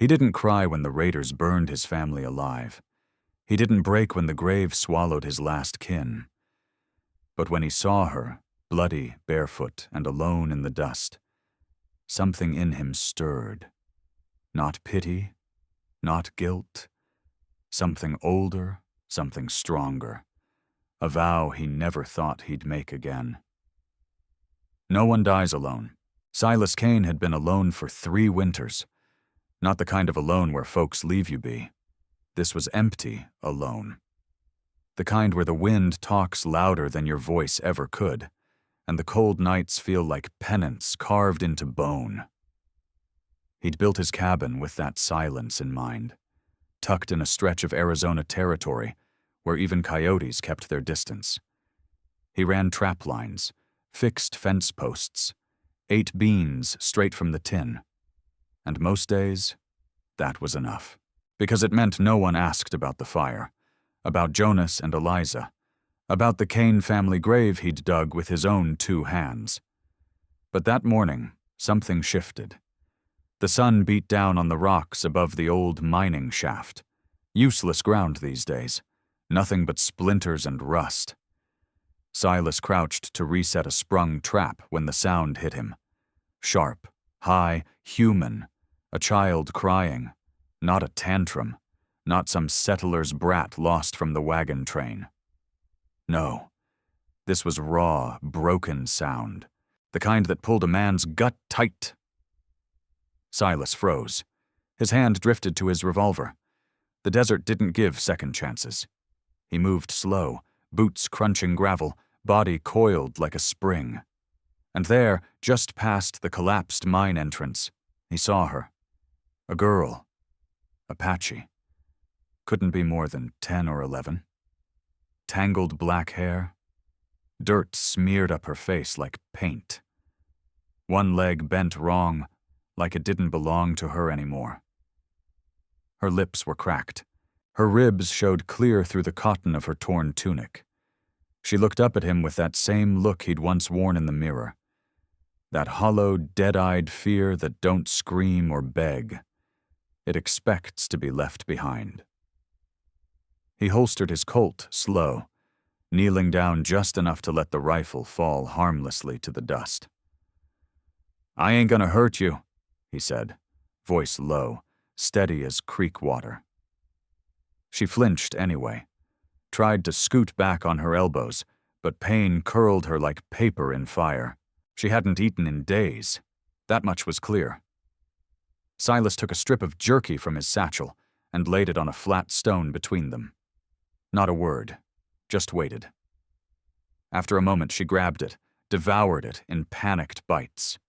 He didn't cry when the raiders burned his family alive. He didn't break when the grave swallowed his last kin. But when he saw her, bloody, barefoot, and alone in the dust, something in him stirred. Not pity, not guilt. Something older, something stronger. A vow he never thought he'd make again. No one dies alone. Silas Kane had been alone for 3 winters. Not the kind of alone where folks leave you be. This was empty alone. The kind where the wind talks louder than your voice ever could, and the cold nights feel like penance carved into bone. He'd built his cabin with that silence in mind, tucked in a stretch of Arizona territory where even coyotes kept their distance. He ran trap lines, fixed fence posts, ate beans straight from the tin. And most days, that was enough. Because it meant no one asked about the fire, about Jonas and Eliza, about the Kane family grave he'd dug with his own 2 hands. But that morning, something shifted. The sun beat down on the rocks above the old mining shaft. Useless ground these days, nothing but splinters and rust. Silas crouched to reset a sprung trap when the sound hit him. Sharp, high, human, a child crying, not a tantrum, not some settler's brat lost from the wagon train. No, this was raw, broken sound, the kind that pulled a man's gut tight. Silas froze. His hand drifted to his revolver. The desert didn't give second chances. He moved slow, boots crunching gravel, body coiled like a spring. And there, just past the collapsed mine entrance, he saw her. A girl. Apache. Couldn't be more than 10 or 11. Tangled black hair. Dirt smeared up her face like paint. One leg bent wrong, like it didn't belong to her anymore. Her lips were cracked. Her ribs showed clear through the cotton of her torn tunic. She looked up at him with that same look he'd once worn in the mirror. That hollow, dead-eyed fear that don't scream or beg. It expects to be left behind. He holstered his Colt slow, kneeling down just enough to let the rifle fall harmlessly to the dust. "I ain't gonna hurt you," he said, voice low, steady as creek water. She flinched anyway, tried to scoot back on her elbows, but pain curled her like paper in fire. She hadn't eaten in days. That much was clear. Silas took a strip of jerky from his satchel and laid it on a flat stone between them. Not a word, just waited. After a moment, she grabbed it, devoured it in panicked bites.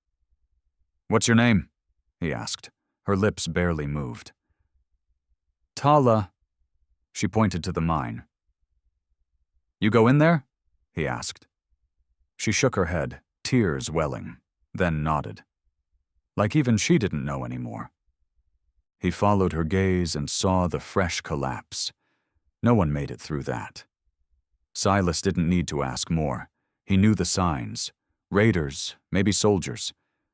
"What's your name?" he asked. Her lips barely moved. "Tala." She pointed to the mine. "You go in there?" he asked. She shook her head, tears welling, then nodded. Like even she didn't know anymore. He followed her gaze and saw the fresh collapse. No one made it through that. Silas didn't need to ask more. He knew the signs. Raiders, maybe soldiers.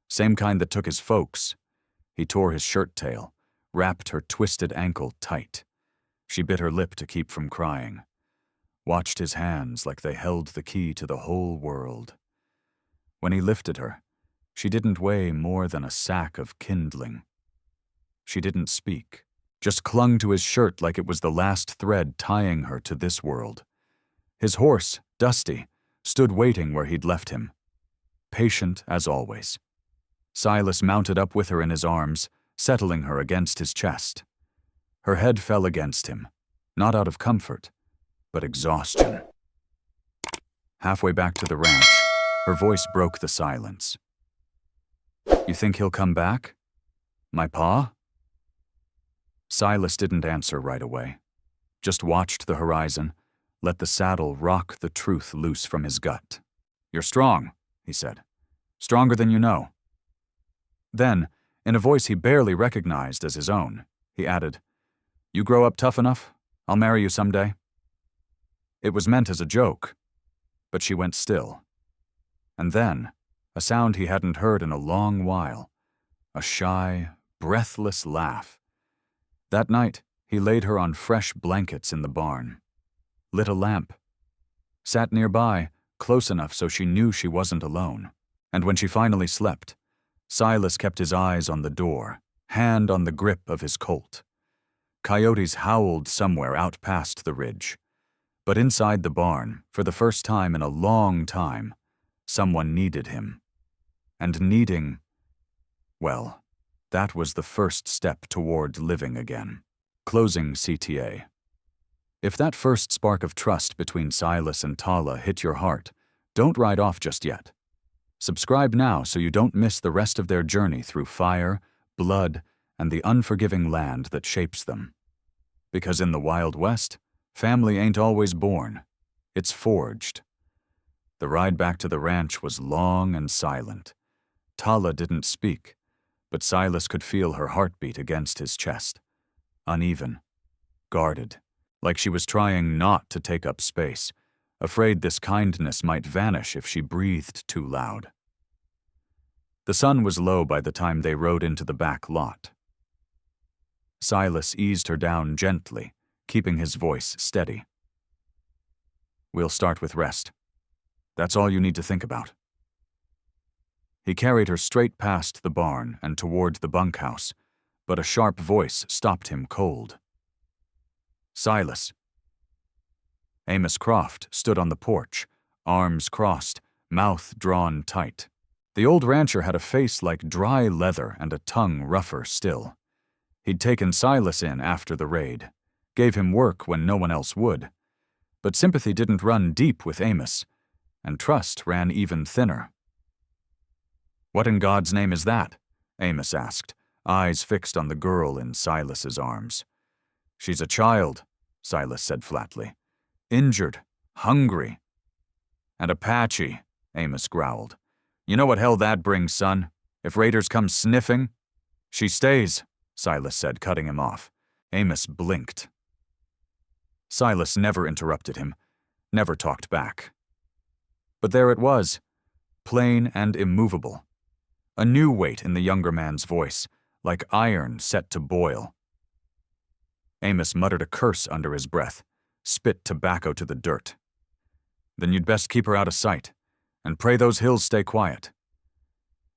Same kind that took his folks. He tore his shirt tail, wrapped her twisted ankle tight. She bit her lip to keep from crying. Watched his hands like they held the key to the whole world. When he lifted her, she didn't weigh more than a sack of kindling. She didn't speak, just clung to his shirt like it was the last thread tying her to this world. His horse, Dusty, stood waiting where he'd left him. Patient as always. Silas mounted up with her in his arms, settling her against his chest. Her head fell against him, not out of comfort, but exhaustion. Halfway back to the ranch, her voice broke the silence. "You think he'll come back? My pa?" Silas didn't answer right away, just watched the horizon, let the saddle rock the truth loose from his gut. "You're strong," he said. "Stronger than you know." Then, in a voice he barely recognized as his own, he added, "You grow up tough enough, I'll marry you someday." It was meant as a joke, but she went still. And then, a sound he hadn't heard in a long while, a shy, breathless laugh, That night, he laid her on fresh blankets in the barn, lit a lamp, sat nearby, close enough so she knew she wasn't alone. And when she finally slept, Silas kept his eyes on the door, hand on the grip of his Colt. Coyotes howled somewhere out past the ridge. But inside the barn, for the first time in a long time, someone needed him. And needing, well, that was the first step toward living again. Closing CTA. If that first spark of trust between Silas and Tala hit your heart, don't ride off just yet. Subscribe now so you don't miss the rest of their journey through fire, blood, and the unforgiving land that shapes them. Because in the Wild West, family ain't always born, it's forged. The ride back to the ranch was long and silent. Tala didn't speak, but Silas could feel her heartbeat against his chest. Uneven, guarded, like she was trying not to take up space, afraid this kindness might vanish if she breathed too loud. The sun was low by the time they rode into the back lot. Silas eased her down gently, keeping his voice steady. "We'll start with rest. That's all you need to think about." He carried her straight past the barn and toward the bunkhouse, but a sharp voice stopped him cold. "Silas." Amos Croft stood on the porch, arms crossed, mouth drawn tight. The old rancher had a face like dry leather and a tongue rougher still. He'd taken Silas in after the raid, gave him work when no one else would. But sympathy didn't run deep with Amos, and trust ran even thinner. "What in God's name is that?" Amos asked, eyes fixed on the girl in Silas's arms. "She's a child," Silas said flatly. "Injured, hungry." "And Apache," Amos growled. "You know what hell that brings, son? If raiders come sniffing?" "She stays," Silas said, cutting him off. Amos blinked. Silas never interrupted him, never talked back. But there it was, plain and immovable. A new weight in the younger man's voice, like iron set to boil. Amos muttered a curse under his breath, spit tobacco to the dirt. "Then you'd best keep her out of sight, and pray those hills stay quiet."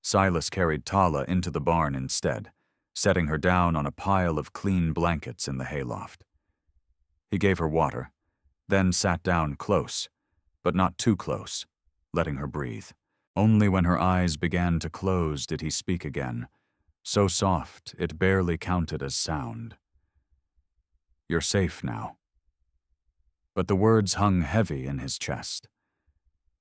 Silas carried Tala into the barn instead, setting her down on a pile of clean blankets in the hayloft. He gave her water, then sat down close, but not too close, letting her breathe. Only when her eyes began to close did he speak again, so soft it barely counted as sound. "You're safe now." But the words hung heavy in his chest,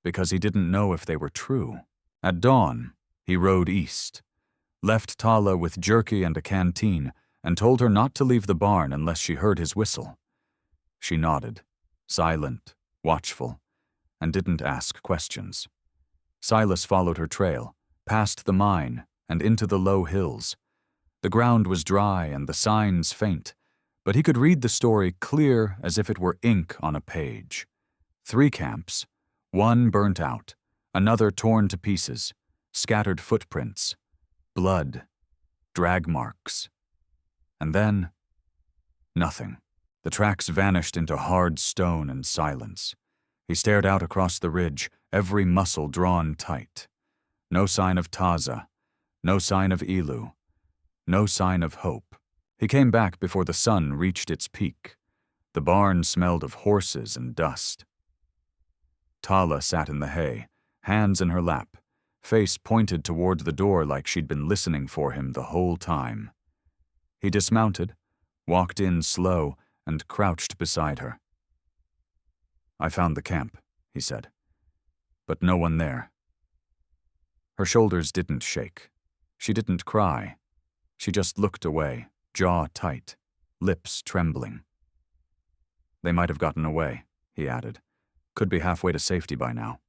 because he didn't know if they were true. At dawn, he rode east, left Tala with jerky and a canteen, and told her not to leave the barn unless she heard his whistle. She nodded, silent, watchful, and didn't ask questions. Silas followed her trail, past the mine, and into the low hills. The ground was dry and the signs faint, but he could read the story clear as if it were ink on a page. 3 camps, one burnt out, another torn to pieces, scattered footprints, blood, drag marks. And then, nothing. The tracks vanished into hard stone and silence. He stared out across the ridge, every muscle drawn tight. No sign of Taza, no sign of Elu, no sign of hope. He came back before the sun reached its peak. The barn smelled of horses and dust. Tala sat in the hay, hands in her lap, face pointed toward the door like she'd been listening for him the whole time. He dismounted, walked in slow, and crouched beside her. "I found the camp," he said, "but no one there." Her shoulders didn't shake. She didn't cry. She just looked away, jaw tight, lips trembling. "They might have gotten away," he added. "Could be halfway to safety by now."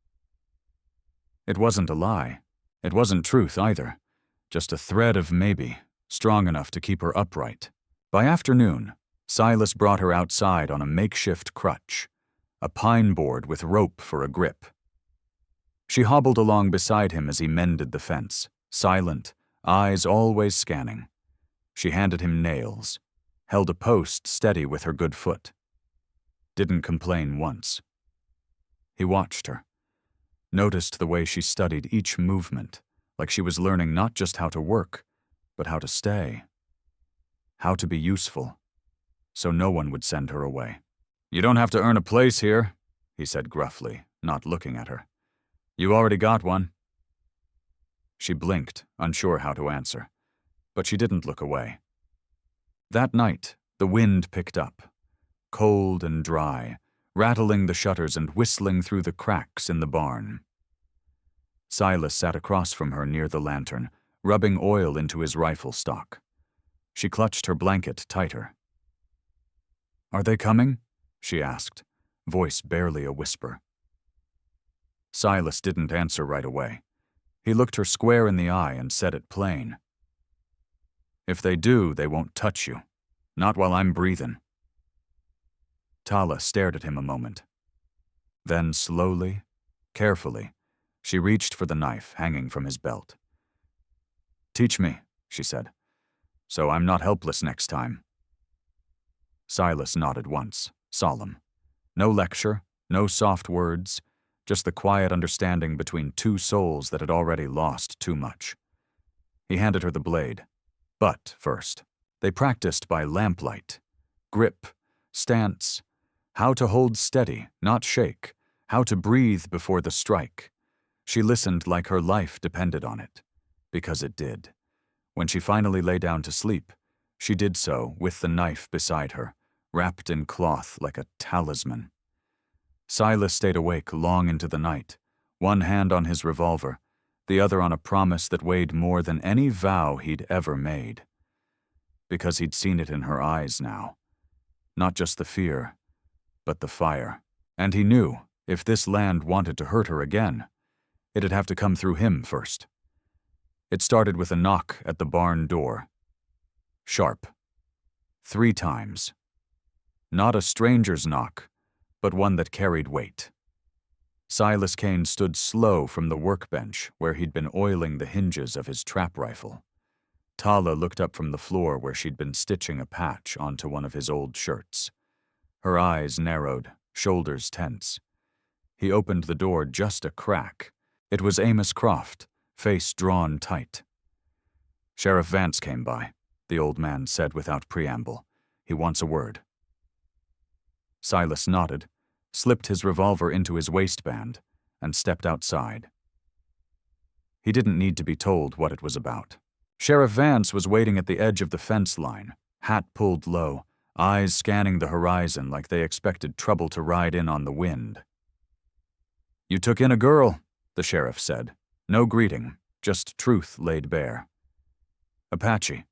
It wasn't a lie. It wasn't truth either. Just a thread of maybe, strong enough to keep her upright. By afternoon, Silas brought her outside on a makeshift crutch, a pine board with rope for a grip. She hobbled along beside him as he mended the fence, silent, eyes always scanning. She handed him nails, held a post steady with her good foot. Didn't complain once. He watched her, noticed the way she studied each movement, like she was learning not just how to work, but how to stay, how to be useful, so no one would send her away. "You don't have to earn a place here," he said gruffly, not looking at her. "You already got one." She blinked, unsure how to answer, but she didn't look away. That night, the wind picked up, cold and dry, rattling the shutters and whistling through the cracks in the barn. Silas sat across from her near the lantern, rubbing oil into his rifle stock. She clutched her blanket tighter. "Are they coming?" she asked, voice barely a whisper. Silas didn't answer right away. He looked her square in the eye and said it plain. "If they do, they won't touch you. Not while I'm breathing." Tala stared at him a moment. Then slowly, carefully, she reached for the knife hanging from his belt. "Teach me," she said, "so I'm not helpless next time." Silas nodded once, solemn. No lecture, no soft words, just the quiet understanding between two souls that had already lost too much. He handed her the blade. But first, they practiced by lamplight. Grip, stance, how to hold steady, not shake, how to breathe before the strike. She listened like her life depended on it, because it did. When she finally lay down to sleep, she did so with the knife beside her, wrapped in cloth like a talisman. Silas stayed awake long into the night, one hand on his revolver, the other on a promise that weighed more than any vow he'd ever made. Because he'd seen it in her eyes now. Not just the fear, but the fire. And he knew, if this land wanted to hurt her again, it'd have to come through him first. It started with a knock at the barn door. Sharp. 3 times. Not a stranger's knock, but one that carried weight. Silas Kane stood slow from the workbench where he'd been oiling the hinges of his trap rifle. Tala looked up from the floor where she'd been stitching a patch onto one of his old shirts. Her eyes narrowed, shoulders tense. He opened the door just a crack. It was Amos Croft, face drawn tight. "Sheriff Vance came by," the old man said without preamble. "He wants a word." Silas nodded, slipped his revolver into his waistband, and stepped outside. He didn't need to be told what it was about. Sheriff Vance was waiting at the edge of the fence line, hat pulled low, eyes scanning the horizon like they expected trouble to ride in on the wind. "You took in a girl," the sheriff said. No greeting, just truth laid bare. "Apache."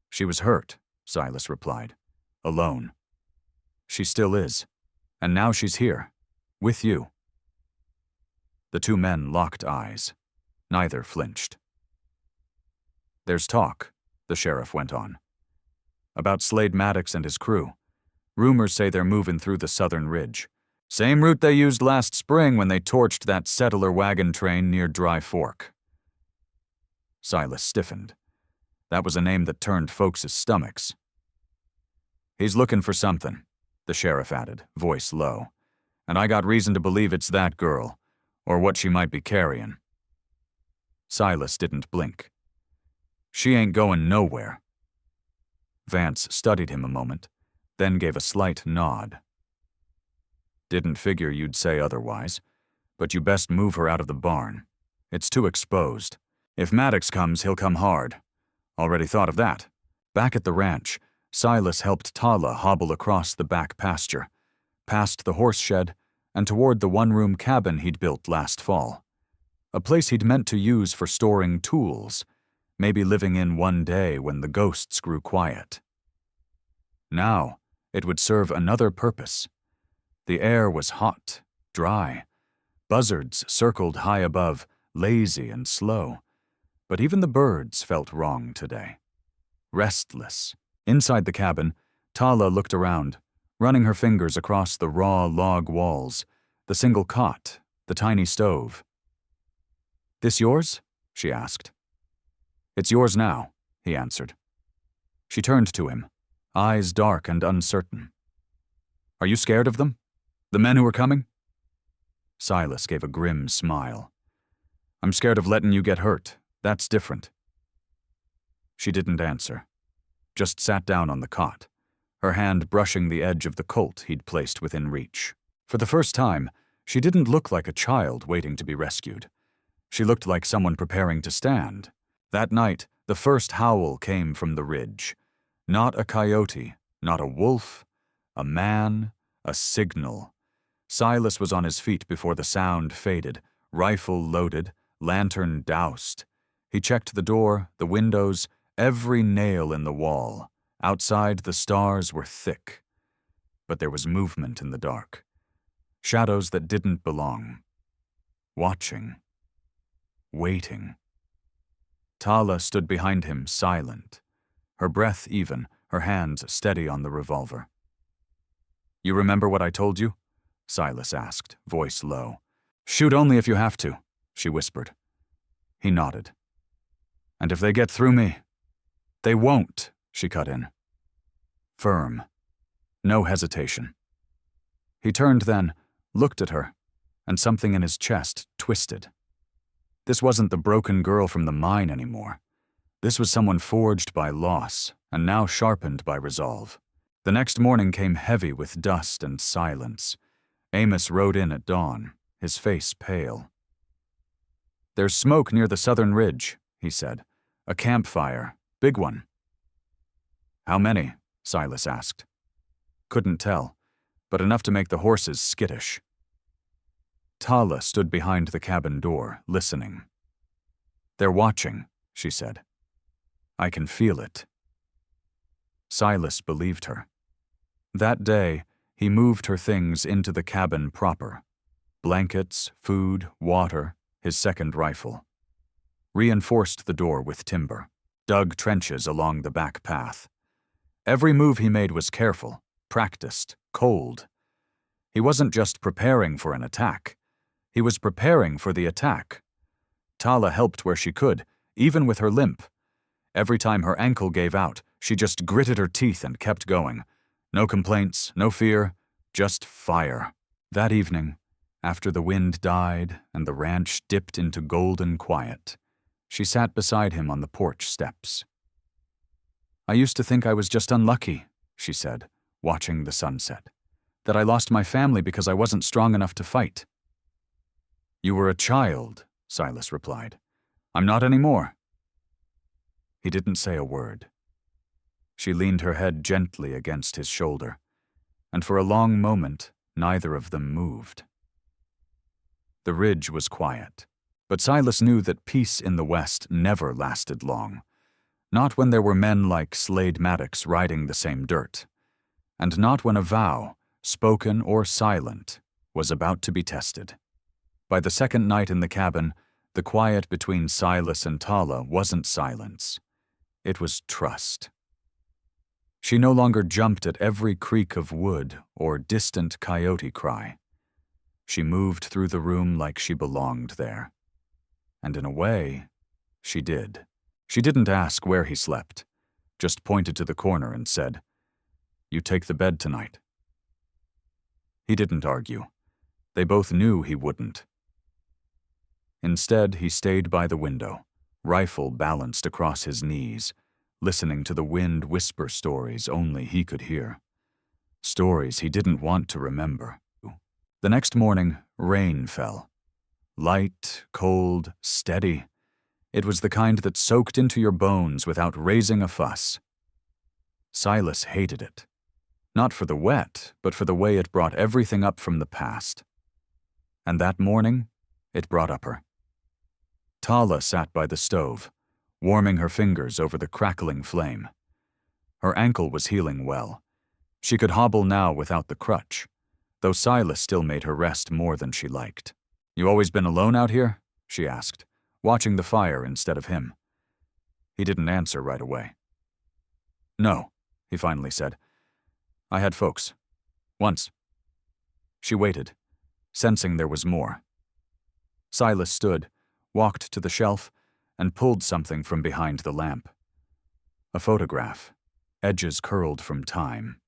"She was hurt," Silas replied. "Alone. She still is. And now she's here. With you." The 2 men locked eyes. Neither flinched. "There's talk," the sheriff went on, "about Slade Maddox and his crew. Rumors say they're moving through the southern ridge. Same route they used last spring when they torched that settler wagon train near Dry Fork." Silas stiffened. That was a name that turned folks' stomachs. "He's looking for something," the sheriff added, voice low. "And I got reason to believe it's that girl, or what she might be carrying." Silas didn't blink. "She ain't going nowhere." Vance studied him a moment, then gave a slight nod. "Didn't figure you'd say otherwise, but you best move her out of the barn. It's too exposed. If Maddox comes, he'll come hard. Already thought of that." Back at the ranch, Silas helped Tala hobble across the back pasture, past the horse shed, and toward the one-room cabin he'd built last fall. A place he'd meant to use for storing tools, maybe living in one day when the ghosts grew quiet. Now, it would serve another purpose. The air was hot, dry. Buzzards circled high above, lazy and slow. But even the birds felt wrong today. Restless. Inside the cabin, Tala looked around, running her fingers across the raw log walls, the single cot, the tiny stove. "This yours?" she asked. "It's yours now," he answered. She turned to him, eyes dark and uncertain. "Are you scared of them? The men who are coming?" Silas gave a grim smile. "I'm scared of letting you get hurt. That's different." She didn't answer, just sat down on the cot, her hand brushing the edge of the Colt he'd placed within reach. For the first time, she didn't look like a child waiting to be rescued. She looked like someone preparing to stand. That night, the first howl came from the ridge. Not a coyote, not a wolf, a man, a signal. Silas was on his feet before the sound faded, rifle loaded, lantern doused. He checked the door, the windows, every nail in the wall. Outside, the stars were thick. But there was movement in the dark. Shadows that didn't belong. Watching. Waiting. Tala stood behind him, silent. Her breath even, her hands steady on the revolver. "You remember what I told you?" Silas asked, voice low. "Shoot only if you have to," she whispered. He nodded. "And if they get through me?" "They won't," she cut in. Firm. No hesitation. He turned then, looked at her, and something in his chest twisted. This wasn't the broken girl from the mine anymore. This was someone forged by loss, and now sharpened by resolve. The next morning came heavy with dust and silence. Amos rode in at dawn, his face pale. "There's smoke near the southern ridge," he said. "A campfire. Big one." "How many?" Silas asked. Couldn't tell, but enough to make the horses skittish. Tala stood behind the cabin door, listening. "They're watching," she said. "I can feel it." Silas believed her. That day, he moved her things into the cabin proper. Blankets, food, water, his second rifle. Reinforced the door with timber. Dug trenches along the back path. Every move he made was careful, practiced, cold. He wasn't just preparing for an attack. He was preparing for the attack. Tala helped where she could, even with her limp. Every time her ankle gave out, she just gritted her teeth and kept going. No complaints, no fear, just fire. That evening, after the wind died and the ranch dipped into golden quiet, she sat beside him on the porch steps. "I used to think I was just unlucky," she said, watching the sunset. "That I lost my family because I wasn't strong enough to fight." "You were a child," Silas replied. "I'm not anymore." He didn't say a word. She leaned her head gently against his shoulder, and for a long moment, neither of them moved. The ridge was quiet, but Silas knew that peace in the West never lasted long. Not when there were men like Slade Maddox riding the same dirt, and not when a vow, spoken or silent, was about to be tested. By the second night in the cabin, the quiet between Silas and Tala wasn't silence. It was trust. She no longer jumped at every creak of wood or distant coyote cry. She moved through the room like she belonged there. And in a way, she did. She didn't ask where he slept, just pointed to the corner and said, "You take the bed tonight." He didn't argue. They both knew he wouldn't. Instead, he stayed by the window, rifle balanced across his knees, listening to the wind whisper stories only he could hear. Stories he didn't want to remember. The next morning, rain fell. Light, cold, steady. It was the kind that soaked into your bones without raising a fuss. Silas hated it. Not for the wet, but for the way it brought everything up from the past. And that morning, it brought up her. Tala sat by the stove, warming her fingers over the crackling flame. Her ankle was healing well. She could hobble now without the crutch, though Silas still made her rest more than she liked. "You always been alone out here?" she asked, watching the fire instead of him. He didn't answer right away. "No," he finally said. "I had folks. Once." She waited, sensing there was more. Silas stood, walked to the shelf, and pulled something from behind the lamp. A photograph, edges curled from time.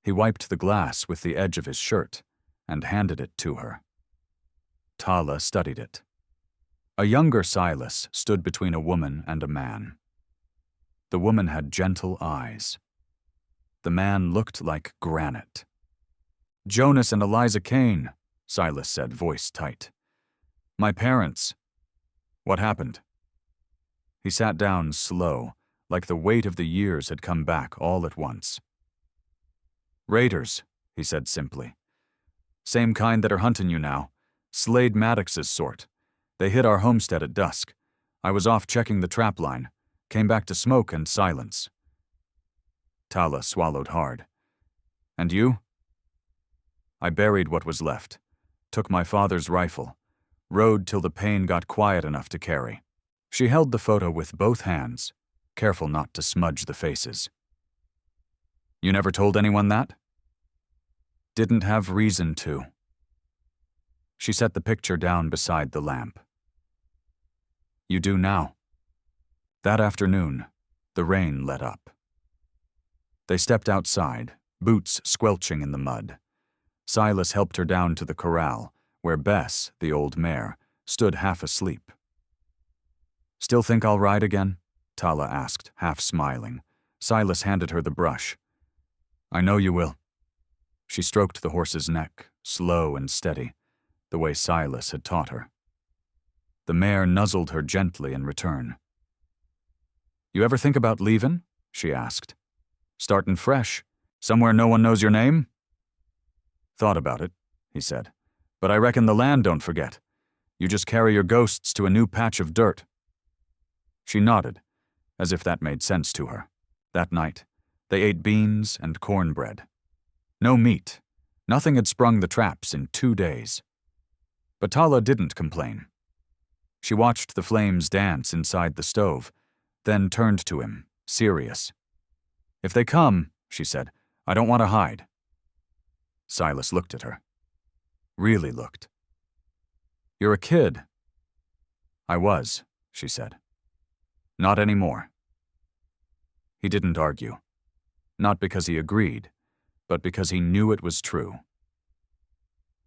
He wiped the glass with the edge of his shirt and handed it to her. Tala studied it. A younger Silas stood between a woman and a man. The woman had gentle eyes. The man looked like granite. "Jonas and Eliza Kane," Silas said, voice tight. "My parents." "What happened?" He sat down slow, like the weight of the years had come back all at once. "Raiders," he said simply. "Same kind that are hunting you now. Slade Maddox's sort. They hit our homestead at dusk. I was off checking the trap line. Came back to smoke and silence." Tala swallowed hard. "And you?" "I buried what was left. Took my father's rifle. Rode till the pain got quiet enough to carry." She held the photo with both hands, careful not to smudge the faces. "You never told anyone that?" "Didn't have reason to." She set the picture down beside the lamp. "You do now." That afternoon, the rain let up. They stepped outside, boots squelching in the mud. Silas helped her down to the corral, where Bess, the old mare, stood half asleep. "Still think I'll ride again?" Tala asked, half smiling. Silas handed her the brush. "I know you will." She stroked the horse's neck, slow and steady, the way Silas had taught her. The mare nuzzled her gently in return. "You ever think about leavin'?" she asked. "Startin' fresh, somewhere no one knows your name?" "Thought about it," he said. "But I reckon the land don't forget. You just carry your ghosts to a new patch of dirt." She nodded, as if that made sense to her. That night, they ate beans and cornbread. No meat. Nothing had sprung the traps in 2 days. But Tala didn't complain. She watched the flames dance inside the stove, then turned to him, serious. "If they come," she said, "I don't want to hide." Silas looked at her. Really looked. "You're a kid." "I was," she said. "Not anymore." He didn't argue. Not because he agreed, but because he knew it was true.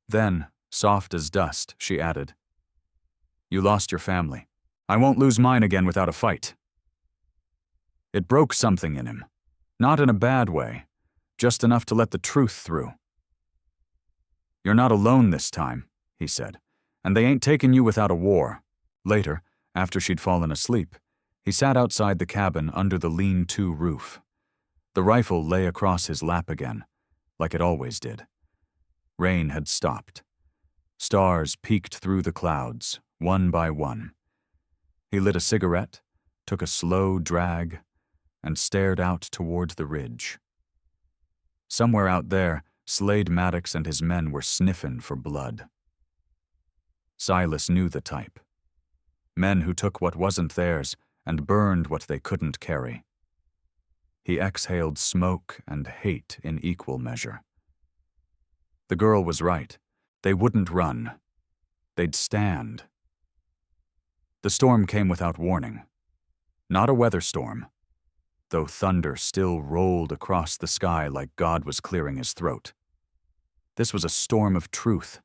Then, soft as dust, she added, "You lost your family. I won't lose mine again without a fight." It broke something in him. Not in a bad way, just enough to let the truth through. "You're not alone this time," he said, "and they ain't taking you without a war." Later, after she'd fallen asleep, he sat outside the cabin under the lean-to roof. The rifle lay across his lap again, like it always did. Rain had stopped. Stars peeked through the clouds, one by one. He lit a cigarette, took a slow drag, and stared out toward the ridge. Somewhere out there, Slade Maddox and his men were sniffing for blood. Silas knew the type. Men who took what wasn't theirs and burned what they couldn't carry. He exhaled smoke and hate in equal measure. The girl was right. They wouldn't run. They'd stand. The storm came without warning. Not a weather storm, though thunder still rolled across the sky like God was clearing his throat. This was a storm of truth.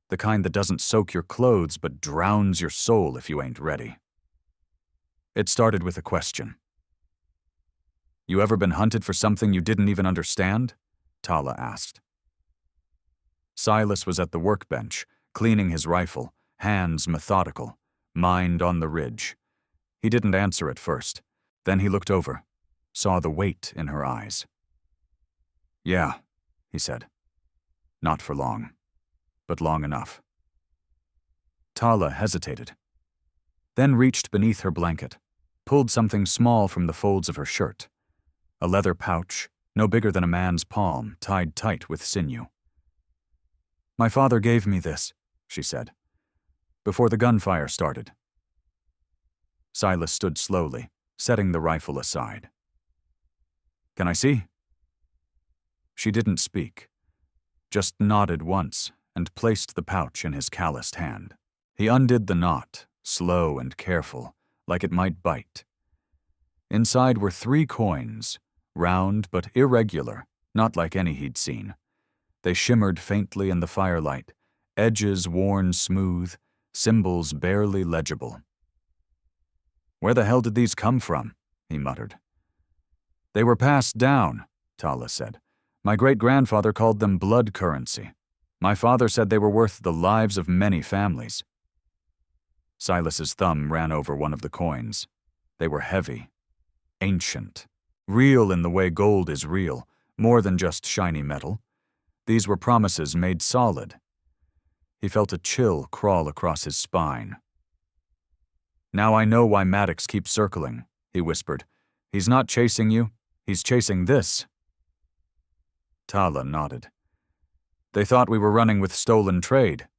The kind that doesn't soak your clothes but drowns your soul if you ain't ready. It started with a question. "You ever been hunted for something you didn't even understand?" Tala asked. Silas was at the workbench, cleaning his rifle, hands methodical, mind on the ridge. He didn't answer at first. Then he looked over, saw the weight in her eyes. "Yeah," he said. "Not for long, but long enough." Tala hesitated, then reached beneath her blanket, pulled something small from the folds of her shirt. A leather pouch, no bigger than a man's palm, tied tight with sinew. "My father gave me this," she said, "before the gunfire started." Silas stood slowly, setting the rifle aside. "Can I see?" She didn't speak, just nodded once and placed the pouch in his calloused hand. He undid the knot, slow and careful, like it might bite. Inside were 3 coins, round but irregular, not like any he'd seen. They shimmered faintly in the firelight, edges worn smooth, symbols barely legible. "Where the hell did these come from?" he muttered. "They were passed down," Tala said. "My great-grandfather called them blood currency. My father said they were worth the lives of many families." Silas's thumb ran over one of the coins. They were heavy, ancient, real in the way gold is real, more than just shiny metal. These were promises made solid. He felt a chill crawl across his spine. "Now I know why Maddox keeps circling," he whispered. "He's not chasing you, he's chasing this." Tala nodded. "They thought we were running with stolen trade.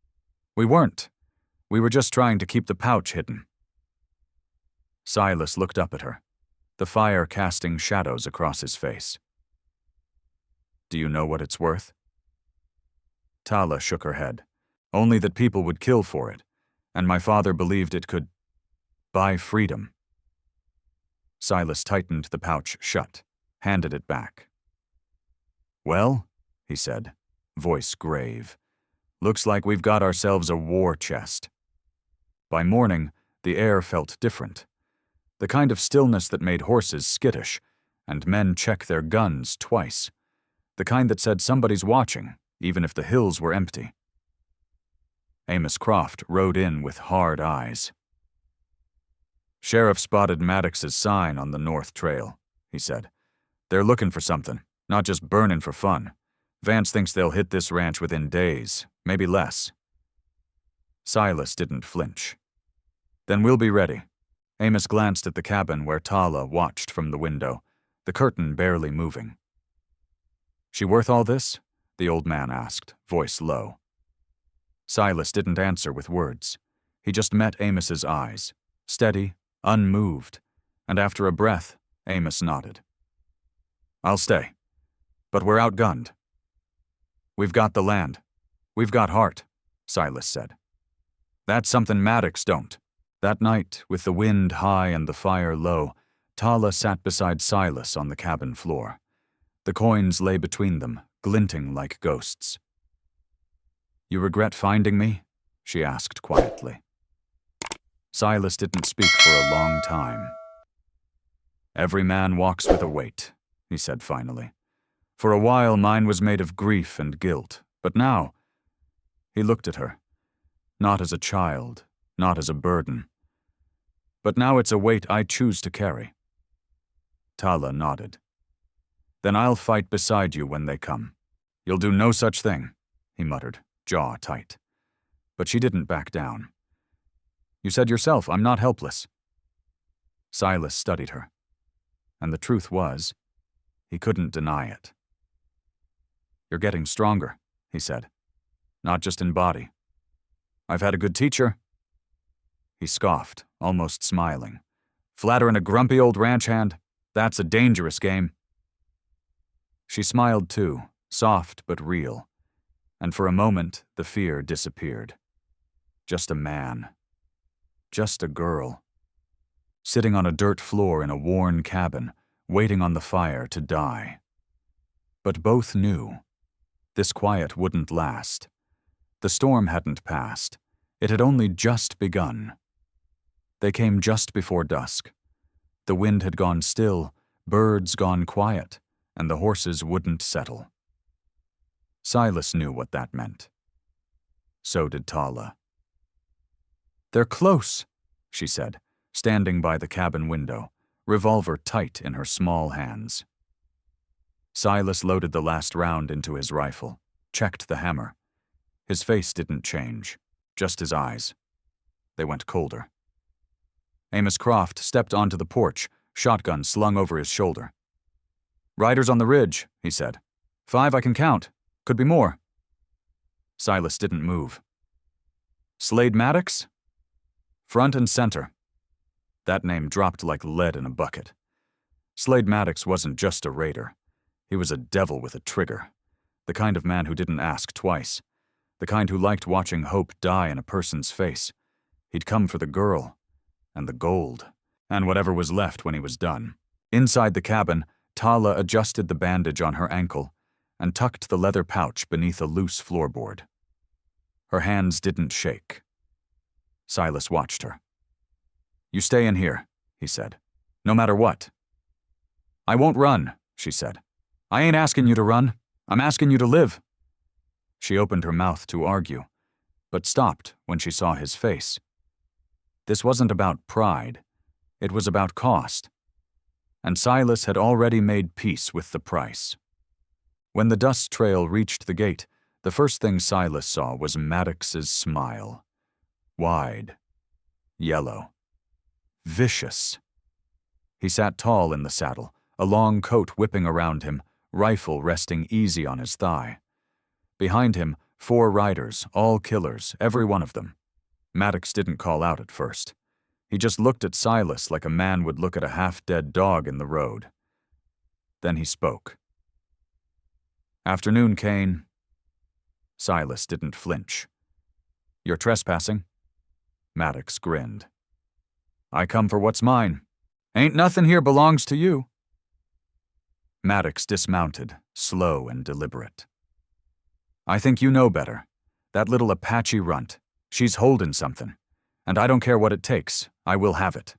We weren't. We were just trying to keep the pouch hidden." Silas looked up at her, the fire casting shadows across his face. "Do you know what it's worth?" Tala shook her head. "Only that people would kill for it, and my father believed it could buy freedom." Silas tightened the pouch shut, handed it back. "Well," he said, voice grave, "looks like we've got ourselves a war chest." By morning, the air felt different. The kind of stillness that made horses skittish, and men check their guns twice. The kind that said somebody's watching, even if the hills were empty. Amos Croft rode in with hard eyes. "Sheriff spotted Maddox's sign on the North Trail," he said. "They're looking for something, not just burning for fun. Vance thinks they'll hit this ranch within days, maybe less." Silas didn't flinch. "Then we'll be ready." Amos glanced at the cabin where Tala watched from the window, the curtain barely moving. "She worth all this?" the old man asked, voice low. Silas didn't answer with words. He just met Amos's eyes, steady, unmoved, and after a breath, Amos nodded. "I'll stay. But we're outgunned." "We've got the land. We've got heart," Silas said. "That's something Maddox don't." That night, with the wind high and the fire low, Tala sat beside Silas on the cabin floor. The coins lay between them, glinting like ghosts. "You regret finding me?" she asked quietly. Silas didn't speak for a long time. "Every man walks with a weight," he said finally. "For a while mine was made of grief and guilt, but now—" He looked at her. "Not as a child, not as a burden. But now it's a weight I choose to carry." Tala nodded. "Then I'll fight beside you when they come. You'll do no such thing," he muttered, jaw tight. But she didn't back down. "You said yourself I'm not helpless." Silas studied her. And the truth was, he couldn't deny it. "You're getting stronger," he said. "Not just in body. I've had a good teacher." He scoffed, almost smiling. "Flattering a grumpy old ranch hand? That's a dangerous game." She smiled too, soft but real, and for a moment the fear disappeared. Just a man. Just a girl. Sitting on a dirt floor in a worn cabin, waiting on the fire to die. But both knew. This quiet wouldn't last. The storm hadn't passed. It had only just begun. They came just before dusk. The wind had gone still, birds gone quiet, and the horses wouldn't settle. Silas knew what that meant. So did Tala. "They're close," she said, standing by the cabin window, revolver tight in her small hands. Silas loaded the last round into his rifle, checked the hammer. His face didn't change, just his eyes. They went colder. Amos Croft stepped onto the porch, shotgun slung over his shoulder. "Riders on the ridge," he said. "5 I can count. Could be more." Silas didn't move. "Slade Maddox?" "Front and center." That name dropped like lead in a bucket. Slade Maddox wasn't just a raider. He was a devil with a trigger. The kind of man who didn't ask twice. The kind who liked watching hope die in a person's face. He'd come for the girl, and the gold, and whatever was left when he was done. Inside the cabin, Tala adjusted the bandage on her ankle and tucked the leather pouch beneath a loose floorboard. Her hands didn't shake. Silas watched her. "You stay in here," he said. "No matter what." "I won't run," she said. "I ain't asking you to run. I'm asking you to live." She opened her mouth to argue, but stopped when she saw his face. This wasn't about pride. It was about cost. And Silas had already made peace with the price. When the dust trail reached the gate, the first thing Silas saw was Maddox's smile. Wide, yellow, vicious. He sat tall in the saddle, a long coat whipping around him, rifle resting easy on his thigh. Behind him, 4 riders, all killers, every one of them. Maddox didn't call out at first. He just looked at Silas like a man would look at a half-dead dog in the road. Then he spoke. "Afternoon, Kane." Silas didn't flinch. "You're trespassing?" Maddox grinned. "I come for what's mine. Ain't nothing here belongs to you." Maddox dismounted, slow and deliberate. "I think you know better. That little Apache runt. She's holding something. And I don't care what it takes. I will have it."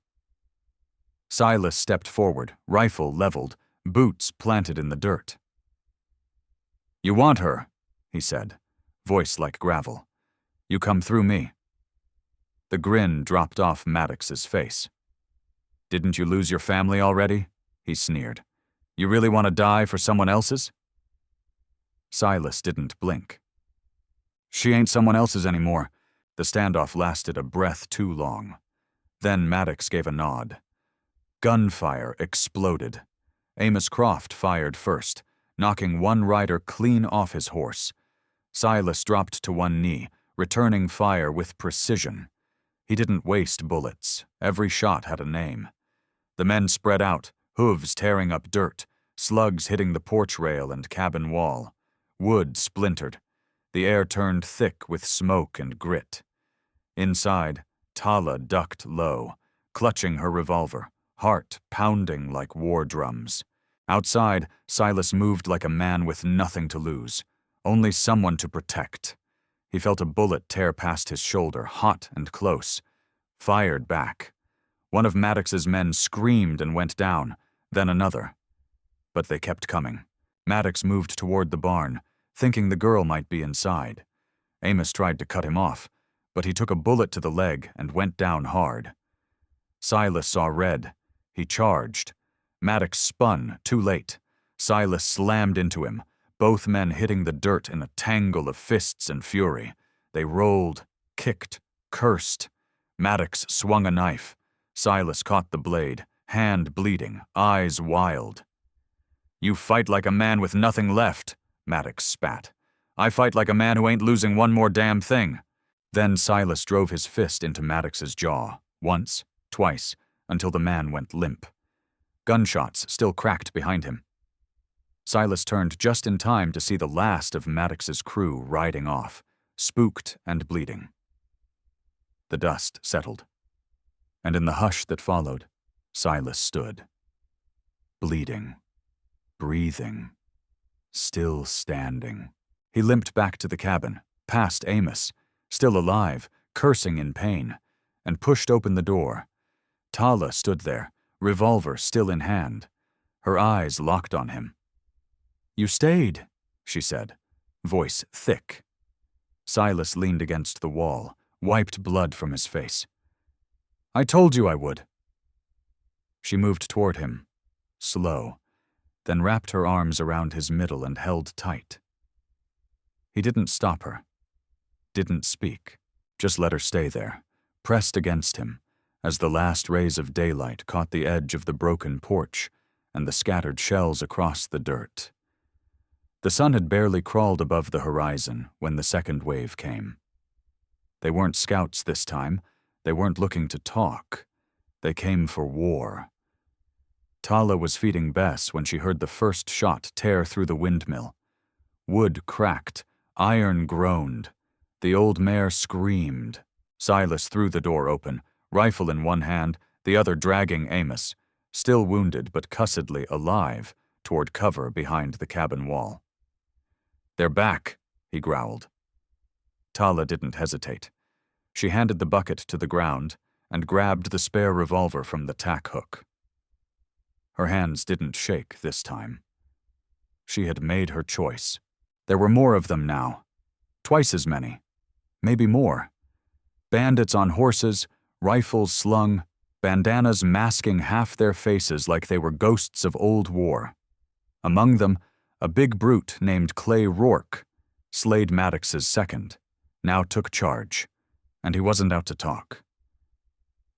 Silas stepped forward, rifle leveled, boots planted in the dirt. "You want her," he said, voice like gravel. "You come through me." The grin dropped off Maddox's face. "Didn't you lose your family already?" he sneered. "You really want to die for someone else's?" Silas didn't blink. "She ain't someone else's anymore." The standoff lasted a breath too long. Then Maddox gave a nod. Gunfire exploded. Amos Croft fired first, knocking one rider clean off his horse. Silas dropped to one knee, returning fire with precision. He didn't waste bullets. Every shot had a name. The men spread out, hooves tearing up dirt, slugs hitting the porch rail and cabin wall. Wood splintered. The air turned thick with smoke and grit. Inside, Tala ducked low, clutching her revolver, heart pounding like war drums. Outside, Silas moved like a man with nothing to lose, only someone to protect. He felt a bullet tear past his shoulder, hot and close. Fired back. One of Maddox's men screamed and went down, then another. But they kept coming. Maddox moved toward the barn, thinking the girl might be inside. Amos tried to cut him off, but he took a bullet to the leg and went down hard. Silas saw red. He charged. Maddox spun, too late. Silas slammed into him, both men hitting the dirt in a tangle of fists and fury. They rolled, kicked, cursed. Maddox swung a knife. Silas caught the blade, hand bleeding, eyes wild. "You fight like a man with nothing left," Maddox spat. "I fight like a man who ain't losing one more damn thing." Then Silas drove his fist into Maddox's jaw, once, twice, until the man went limp. Gunshots still cracked behind him. Silas turned just in time to see the last of Maddox's crew riding off, spooked and bleeding. The dust settled, and in the hush that followed, Silas stood. Bleeding, breathing, still standing. He limped back to the cabin, past Amos, still alive, cursing in pain, and pushed open the door. Tala stood there, revolver still in hand. Her eyes locked on him. "You stayed," she said, voice thick. Silas leaned against the wall, wiped blood from his face. "I told you I would." She moved toward him, slow, then wrapped her arms around his middle and held tight. He didn't stop her, didn't speak, just let her stay there, pressed against him, as the last rays of daylight caught the edge of the broken porch and the scattered shells across the dirt. The sun had barely crawled above the horizon when the second wave came. They weren't scouts this time. They weren't looking to talk. They came for war. Tala was feeding Bess when she heard the first shot tear through the windmill. Wood cracked, iron groaned. The old mare screamed. Silas threw the door open, rifle in one hand, the other dragging Amos. still wounded but cussedly alive, toward cover behind the cabin wall. "They're back," he growled. Tala didn't hesitate. She handed the bucket to the ground and grabbed the spare revolver from the tack hook. Her hands didn't shake this time. She had made her choice. There were more of them now. Twice as many. Maybe more. Bandits on horses, rifles slung, bandanas masking half their faces like they were ghosts of old war. Among them, a big brute named Clay Rourke, Slade Maddox's second, now took charge, and he wasn't out to talk.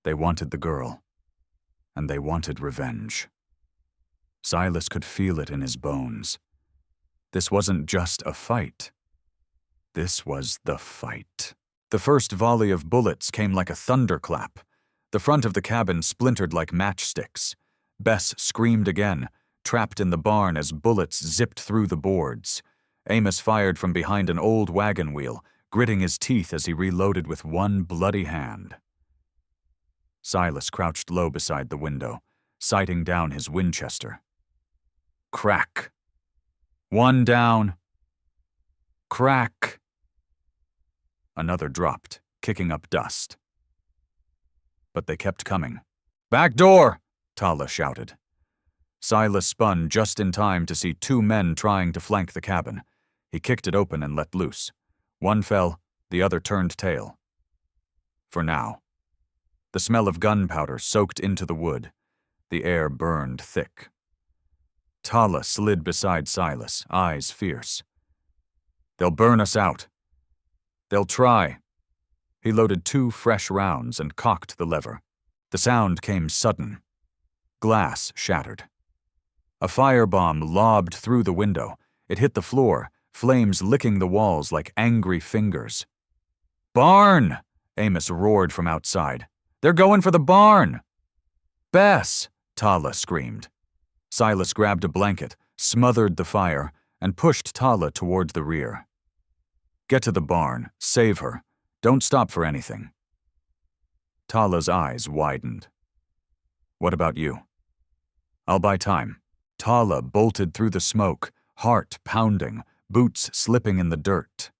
They wanted the girl, and they wanted revenge. Silas could feel it in his bones. This wasn't just a fight. This was the fight. The first volley of bullets came like a thunderclap. The front of the cabin splintered like matchsticks. Bess screamed again, trapped in the barn as bullets zipped through the boards. Amos fired from behind an old wagon wheel, gritting his teeth as he reloaded with one bloody hand. Silas crouched low beside the window, sighting down his Winchester. Crack. One down. Crack. Another dropped, kicking up dust. But they kept coming. "Back door!" Tala shouted. Silas spun just in time to see two men trying to flank the cabin. He kicked it open and let loose. One fell, the other turned tail. For now. The smell of gunpowder soaked into the wood. The air burned thick. Tala slid beside Silas, eyes fierce. "They'll burn us out. They'll try." He loaded 2 fresh rounds and cocked the lever. The sound came sudden. Glass shattered. A firebomb lobbed through the window. It hit the floor, flames licking the walls like angry fingers. "Barn!" Amos roared from outside. "They're going for the barn!" "Bess!" Tala screamed. Silas grabbed a blanket, smothered the fire, and pushed Tala toward the rear. "Get to the barn. Save her. Don't stop for anything." Tala's eyes widened. "What about you?" "I'll buy time." Tala bolted through the smoke, heart pounding, boots slipping in the dirt.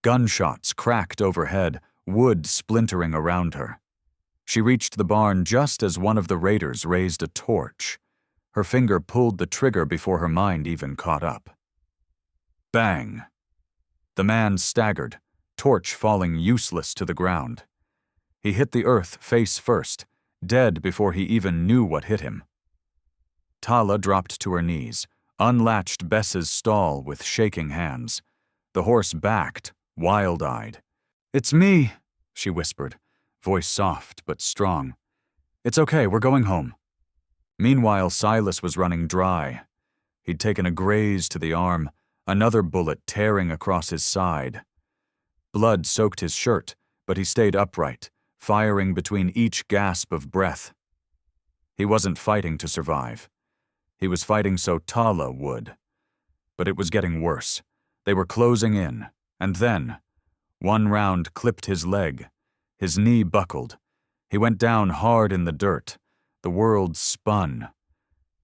Gunshots cracked overhead, wood splintering around her. She reached the barn just as one of the raiders raised a torch. Her finger pulled the trigger before her mind even caught up. Bang! The man staggered, torch falling useless to the ground. He hit the earth face first, dead before he even knew what hit him. Tala dropped to her knees, unlatched Bess's stall with shaking hands. The horse backed, wild-eyed. "It's me," she whispered, voice soft but strong. "It's okay, we're going home." Meanwhile, Silas was running dry. He'd taken a graze to the arm, another bullet tearing across his side. Blood soaked his shirt, but he stayed upright, firing between each gasp of breath. He wasn't fighting to survive. He was fighting so Tala would. But it was getting worse. They were closing in, and then, one round clipped his leg. His knee buckled. He went down hard in the dirt. The world spun.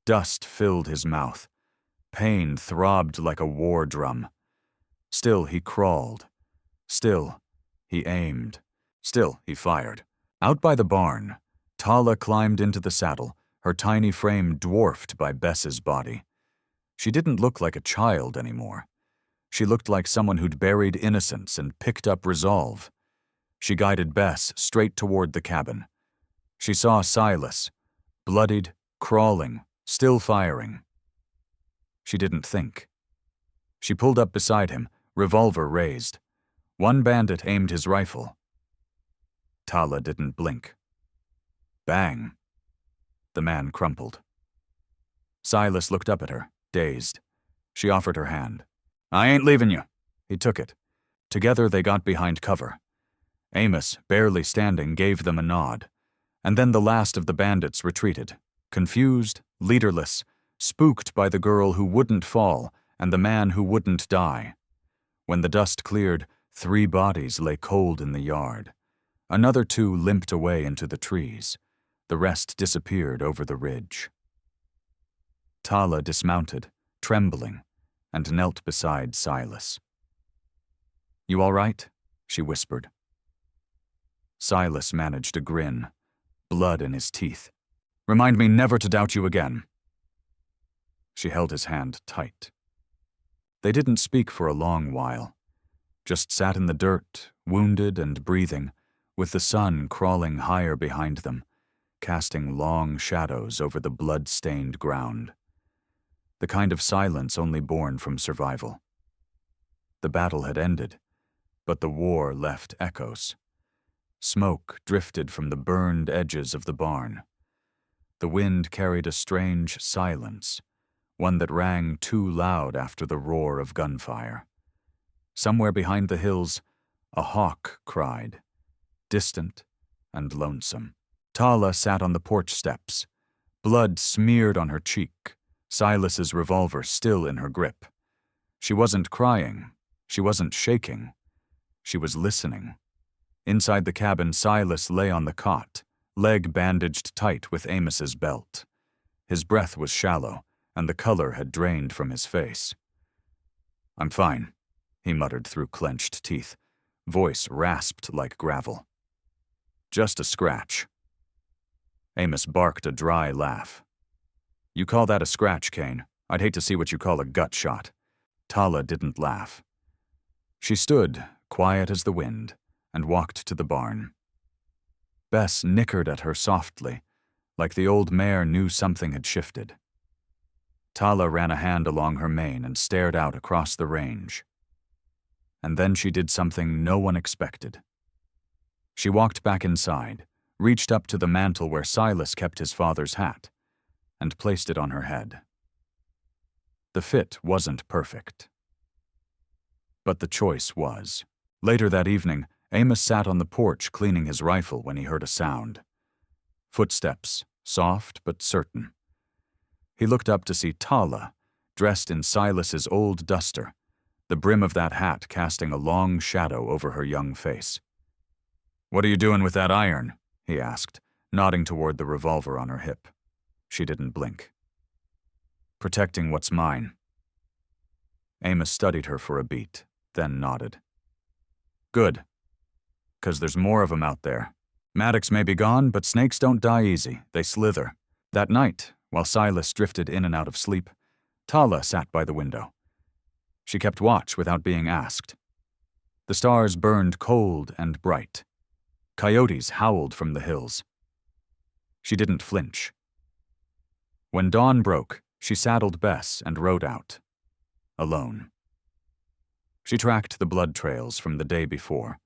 Dust filled his mouth. Pain throbbed like a war drum. Still he crawled. Still he aimed. Still he fired. Out by the barn, Tala climbed into the saddle, her tiny frame dwarfed by Bess's body. She didn't look like a child anymore. She looked like someone who'd buried innocence and picked up resolve. She guided Bess straight toward the cabin. She saw Silas, bloodied, crawling, still firing. She didn't think. She pulled up beside him, revolver raised. One bandit aimed his rifle. Tala didn't blink. Bang. The man crumpled. Silas looked up at her, dazed. She offered her hand. "I ain't leaving you." He took it. Together they got behind cover. Amos, barely standing, gave them a nod. And then the last of the bandits retreated, confused, leaderless, spooked by the girl who wouldn't fall and the man who wouldn't die. When the dust cleared, 3 bodies lay cold in the yard. Another 2 limped away into the trees. The rest disappeared over the ridge. Tala dismounted, trembling, and knelt beside Silas. "You all right?" she whispered. Silas managed a grin, blood in his teeth. "Remind me never to doubt you again." She held his hand tight. They didn't speak for a long while, just sat in the dirt, wounded and breathing, with the sun crawling higher behind them, casting long shadows over the blood-stained ground. The kind of silence only born from survival. The battle had ended, but the war left echoes. Smoke drifted from the burned edges of the barn. The wind carried a strange silence, one that rang too loud after the roar of gunfire. Somewhere behind the hills, a hawk cried, distant and lonesome. Tala sat on the porch steps, blood smeared on her cheek, Silas's revolver still in her grip. She wasn't crying, she wasn't shaking, she was listening. Inside the cabin, Silas lay on the cot, leg bandaged tight with Amos's belt. His breath was shallow, and the color had drained from his face. "I'm fine," he muttered through clenched teeth, voice rasped like gravel. "Just a scratch." Amos barked a dry laugh. "You call that a scratch, Kane? I'd hate to see what you call a gut shot." Tala didn't laugh. She stood, quiet as the wind, and walked to the barn. Bess nickered at her softly, like the old mare knew something had shifted. Tala ran a hand along her mane and stared out across the range. And then she did something no one expected. She walked back inside, reached up to the mantel where Silas kept his father's hat, and placed it on her head. The fit wasn't perfect, but the choice was. Later that evening, Amos sat on the porch cleaning his rifle when he heard a sound. Footsteps, soft but certain. He looked up to see Tala, dressed in Silas's old duster, the brim of that hat casting a long shadow over her young face. "What are you doing with that iron?" he asked, nodding toward the revolver on her hip. She didn't blink. "Protecting what's mine." Amos studied her for a beat, then nodded. "Good. 'Cause there's more of 'em out there. Maddox may be gone, but snakes don't die easy. They slither." That night, while Silas drifted in and out of sleep, Tala sat by the window. She kept watch without being asked. The stars burned cold and bright. Coyotes howled from the hills. She didn't flinch. When dawn broke, she saddled Bess and rode out, alone. She tracked the blood trails from the day before,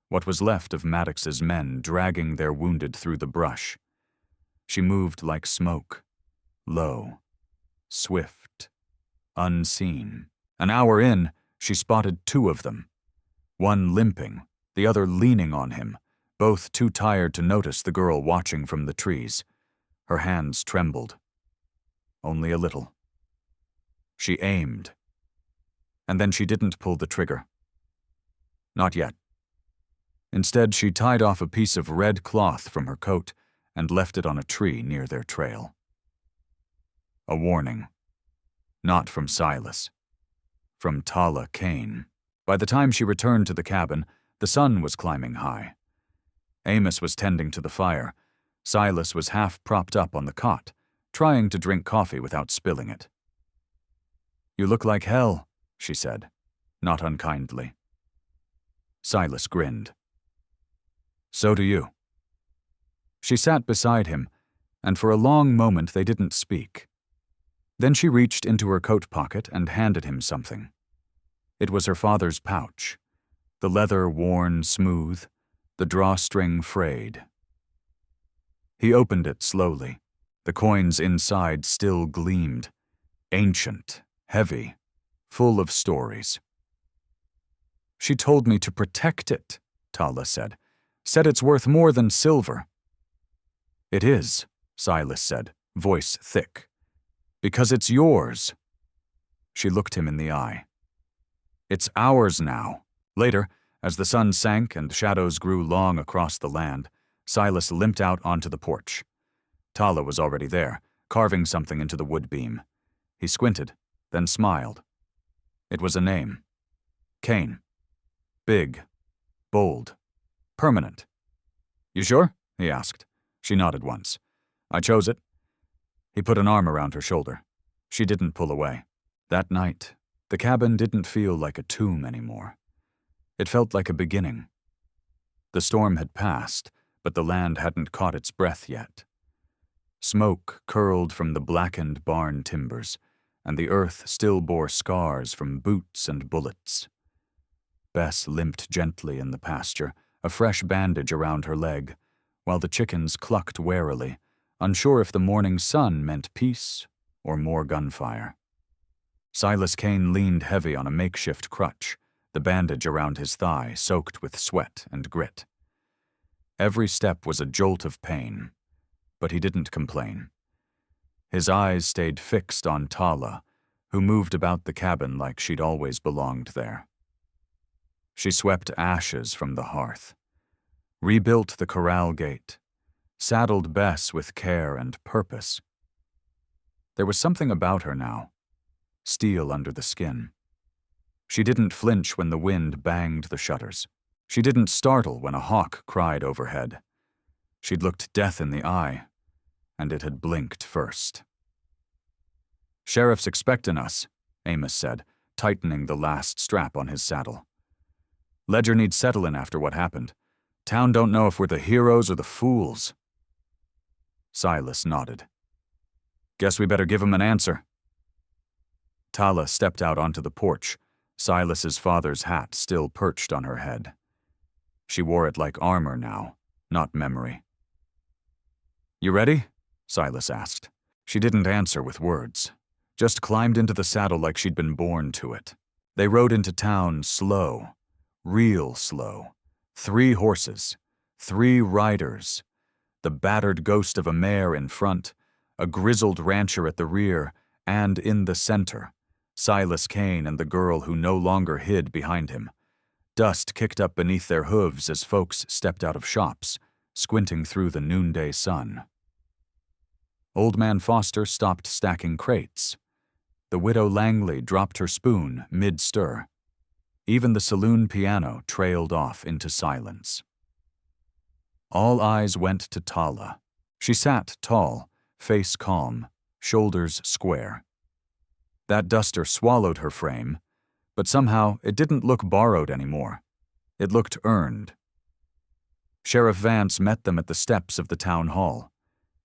what was left of Maddox's men dragging their wounded through the brush. She moved like smoke, low, swift, unseen. An hour in, she spotted two of them, one limping, the other leaning on him, both too tired to notice the girl watching from the trees. Her hands trembled. Only a little. She aimed. And then she didn't pull the trigger. Not yet. Instead, she tied off a piece of red cloth from her coat and left it on a tree near their trail. A warning. Not from Silas. From Tala Kane. By the time she returned to the cabin, the sun was climbing high. Amos was tending to the fire. Silas was half propped up on the cot, trying to drink coffee without spilling it. "You look like hell," she said, not unkindly. Silas grinned. "So do you." She sat beside him, and for a long moment they didn't speak. Then she reached into her coat pocket and handed him something. It was her father's pouch, the leather worn smooth, the drawstring frayed. He opened it slowly. The coins inside still gleamed, ancient, heavy, full of stories. "She told me to protect it," Tala said. "Said it's worth more than silver." "It is," Silas said, voice thick. "Because it's yours." She looked him in the eye. "It's ours now." Later, as the sun sank and shadows grew long across the land, Silas limped out onto the porch. Tala was already there, carving something into the wood beam. He squinted, then smiled. It was a name. Cain. Big. Bold. Permanent. "You sure?" he asked. She nodded once. "I chose it." He put an arm around her shoulder. She didn't pull away. That night, the cabin didn't feel like a tomb anymore. It felt like a beginning. The storm had passed, but the land hadn't caught its breath yet. Smoke curled from the blackened barn timbers, and the earth still bore scars from boots and bullets. Bess limped gently in the pasture, a fresh bandage around her leg, while the chickens clucked warily, unsure if the morning sun meant peace or more gunfire. Silas Cain leaned heavy on a makeshift crutch, the bandage around his thigh soaked with sweat and grit. Every step was a jolt of pain, but he didn't complain. His eyes stayed fixed on Tala, who moved about the cabin like she'd always belonged there. She swept ashes from the hearth, rebuilt the corral gate, saddled Bess with care and purpose. There was something about her now, steel under the skin. She didn't flinch when the wind banged the shutters. She didn't startle when a hawk cried overhead. She'd looked death in the eye, and it had blinked first. "Sheriff's expectin' us," Amos said, tightening the last strap on his saddle. "Ledger needs settlin' after what happened. Town don't know if we're the heroes or the fools." Silas nodded. "Guess we better give him an answer." Tala stepped out onto the porch, Silas's father's hat still perched on her head. She wore it like armor now, not memory. "You ready?" Silas asked. She didn't answer with words, just climbed into the saddle like she'd been born to it. They rode into town slow, real slow. 3 horses, 3 riders, the battered ghost of a mare in front, a grizzled rancher at the rear, and in the center, Silas Cain and the girl who no longer hid behind him. Dust kicked up beneath their hooves as folks stepped out of shops, squinting through the noonday sun. Old Man Foster stopped stacking crates. The widow Langley dropped her spoon mid-stir. Even the saloon piano trailed off into silence. All eyes went to Tala. She sat tall, face calm, shoulders square. That duster swallowed her frame, but somehow it didn't look borrowed anymore. It looked earned. Sheriff Vance met them at the steps of the town hall.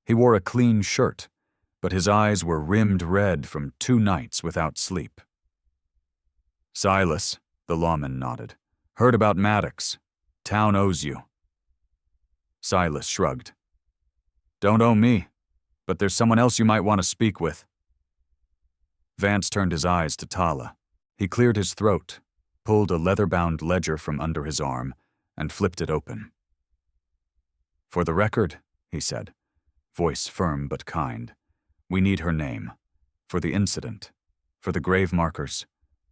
He wore a clean shirt, but his eyes were rimmed red from 2 nights without sleep. "Silas," the lawman nodded. "Heard about Maddox. Town owes you." Silas shrugged. "Don't owe me, but there's someone else you might want to speak with." Vance turned his eyes to Tala. He cleared his throat, pulled a leather-bound ledger from under his arm, and flipped it open. "For the record," he said, voice firm but kind, "we need her name. For the incident, for the grave markers,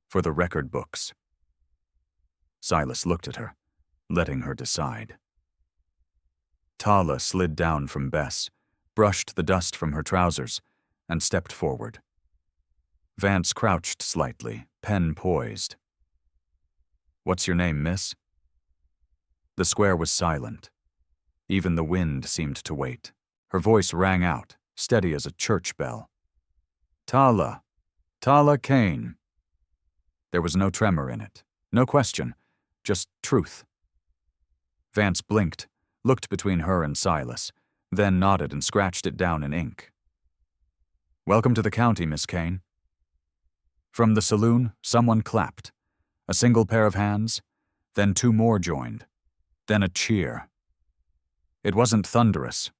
for the record books." Silas looked at her, letting her decide. Tala slid down from Bess, brushed the dust from her trousers, and stepped forward. Vance crouched slightly, pen poised. "What's your name, miss?" The square was silent. Even the wind seemed to wait. Her voice rang out, steady as a church bell. "Tala. Tala Cain." There was no tremor in it, no question, just truth. Vance blinked, looked between her and Silas, then nodded and scratched it down in ink. "Welcome to the county, Miss Cain." From the saloon, someone clapped. A single pair of hands, then 2 more joined, then a cheer. It wasn't thunderous,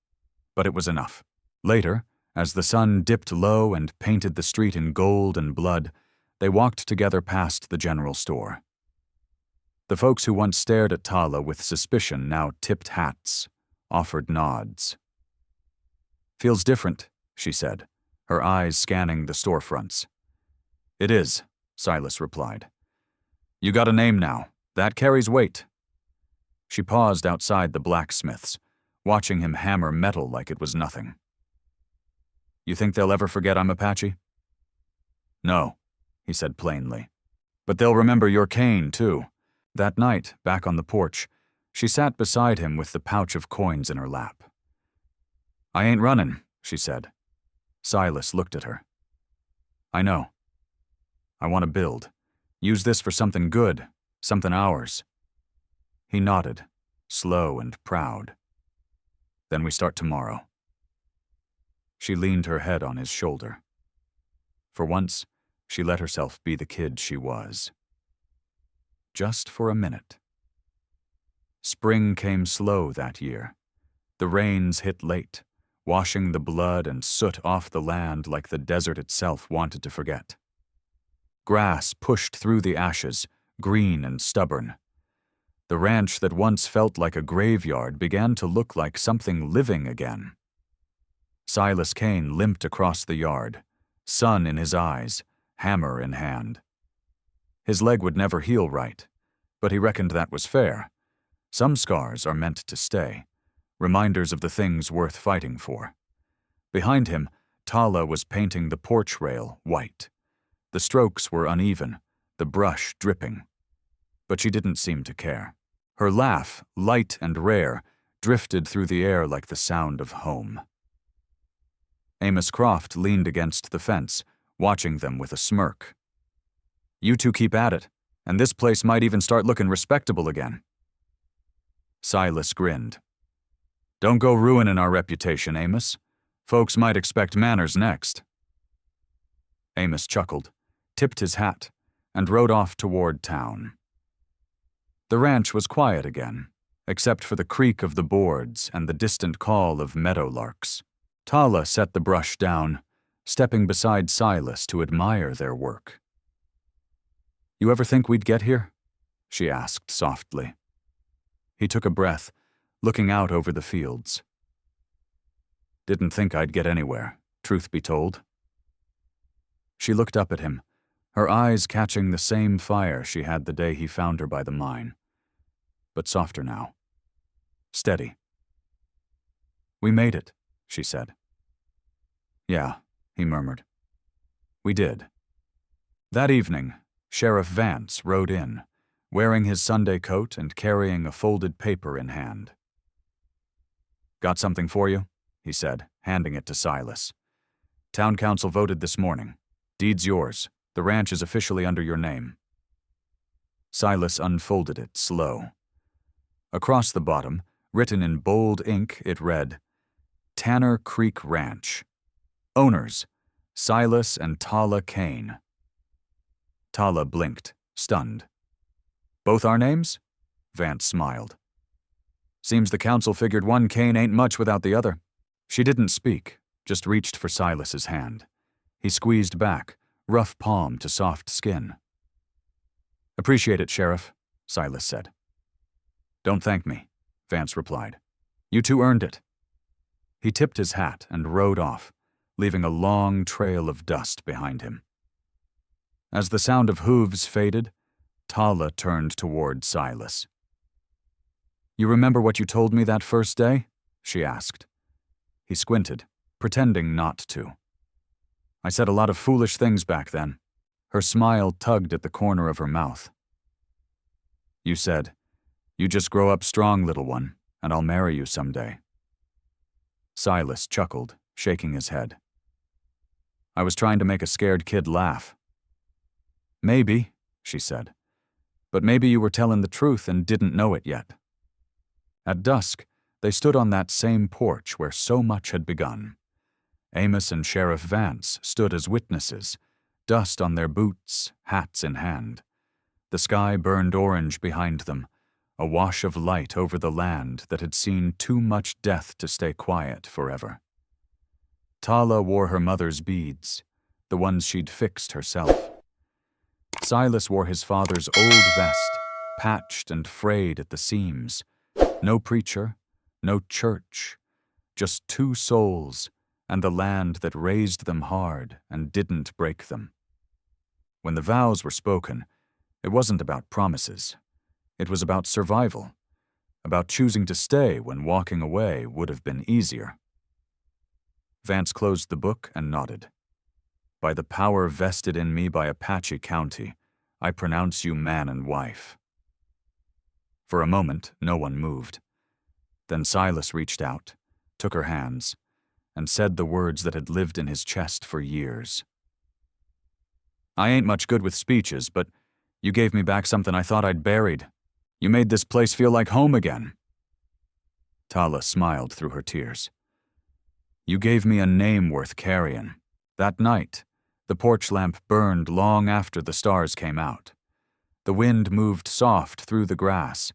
but it was enough. Later, as the sun dipped low and painted the street in gold and blood, they walked together past the general store. The folks who once stared at Tala with suspicion now tipped hats, offered nods. "Feels different," she said, her eyes scanning the storefronts. "It is," Silas replied. "You got a name now. That carries weight." She paused outside the blacksmith's, watching him hammer metal like it was nothing. You think they'll ever forget I'm Apache? No, he said plainly. But they'll remember your cane, too. That night, back on the porch, she sat beside him with the pouch of coins in her lap. I ain't running, she said. Silas looked at her. I know. I want to build. Use this for something good, something ours. He nodded, slow and proud. Then we start tomorrow. She leaned her head on his shoulder. For once, she let herself be the kid she was. Just for a minute. Spring came slow that year. The rains hit late, washing the blood and soot off the land like the desert itself wanted to forget. Grass pushed through the ashes, green and stubborn. The ranch that once felt like a graveyard began to look like something living again. Silas Kane limped across the yard, sun in his eyes, hammer in hand. His leg would never heal right, but he reckoned that was fair. Some scars are meant to stay, reminders of the things worth fighting for. Behind him, Tala was painting the porch rail white. The strokes were uneven, the brush dripping. But she didn't seem to care. Her laugh, light and rare, drifted through the air like the sound of home. Amos Croft leaned against the fence, watching them with a smirk. You two keep at it, and this place might even start looking respectable again. Silas grinned. Don't go ruining our reputation, Amos. Folks might expect manners next. Amos chuckled, tipped his hat, and rode off toward town. The ranch was quiet again, except for the creak of the boards and the distant call of meadowlarks. Tala set the brush down, stepping beside Silas to admire their work. You ever think we'd get here? She asked softly. He took a breath, looking out over the fields. Didn't think I'd get anywhere, truth be told. She looked up at him, her eyes catching the same fire she had the day he found her by the mine. But softer now. Steady. We made it, she said. Yeah, he murmured. We did. That evening, Sheriff Vance rode in, wearing his Sunday coat and carrying a folded paper in hand. Got something for you, he said, handing it to Silas. Town council voted this morning. Deed's yours. The ranch is officially under your name. Silas unfolded it, slow. Across the bottom, written in bold ink, it read, Tanner Creek Ranch. Owners, Silas and Tala Kane. Tala blinked, stunned. Both our names? Vance smiled. Seems the council figured one Kane ain't much without the other. She didn't speak, just reached for Silas's hand. He squeezed back, rough palm to soft skin. Appreciate it, Sheriff, Silas said. Don't thank me, Vance replied. You two earned it. He tipped his hat and rode off, leaving a long trail of dust behind him. As the sound of hooves faded, Tala turned toward Silas. You remember what you told me that first day? She asked. He squinted, pretending not to. I said a lot of foolish things back then. Her smile tugged at the corner of her mouth. You said, you just grow up strong, little one, and I'll marry you someday. Silas chuckled, shaking his head. I was trying to make a scared kid laugh. Maybe, she said, but maybe you were telling the truth and didn't know it yet. At dusk, they stood on that same porch where so much had begun. Amos and Sheriff Vance stood as witnesses, dust on their boots, hats in hand. The sky burned orange behind them, a wash of light over the land that had seen too much death to stay quiet forever. Tala wore her mother's beads, the ones she'd fixed herself. Silas wore his father's old vest, patched and frayed at the seams. No preacher, no church, just two souls, and the land that raised them hard and didn't break them. When the vows were spoken, it wasn't about promises. It was about survival, about choosing to stay when walking away would have been easier. Vance closed the book and nodded. By the power vested in me by Apache County, I pronounce you man and wife. For a moment, no one moved. Then Silas reached out, took her hands, and said the words that had lived in his chest for years. I ain't much good with speeches, but you gave me back something I thought I'd buried. You made this place feel like home again. Tala smiled through her tears. You gave me a name worth carrying. That night, the porch lamp burned long after the stars came out. The wind moved soft through the grass,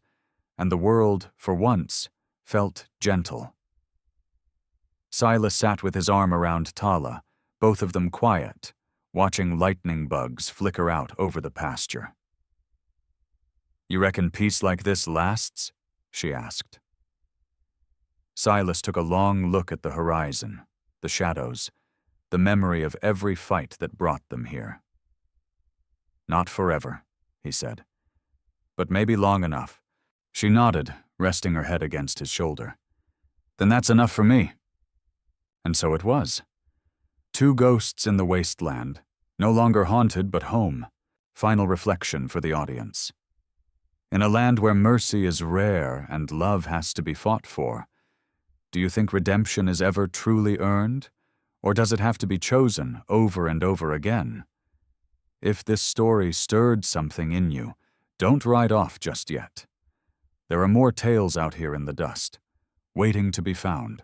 and the world, for once, felt gentle. Silas sat with his arm around Tala, both of them quiet, watching lightning bugs flicker out over the pasture. You reckon peace like this lasts? She asked. Silas took a long look at the horizon, the shadows, the memory of every fight that brought them here. Not forever, he said, but maybe long enough. She nodded, resting her head against his shoulder. Then that's enough for me. And so it was. 2 ghosts in the wasteland, no longer haunted but home. Final reflection for the audience. In a land where mercy is rare and love has to be fought for, do you think redemption is ever truly earned, or does it have to be chosen over and over again? If this story stirred something in you, don't ride off just yet. There are more tales out here in the dust, waiting to be found.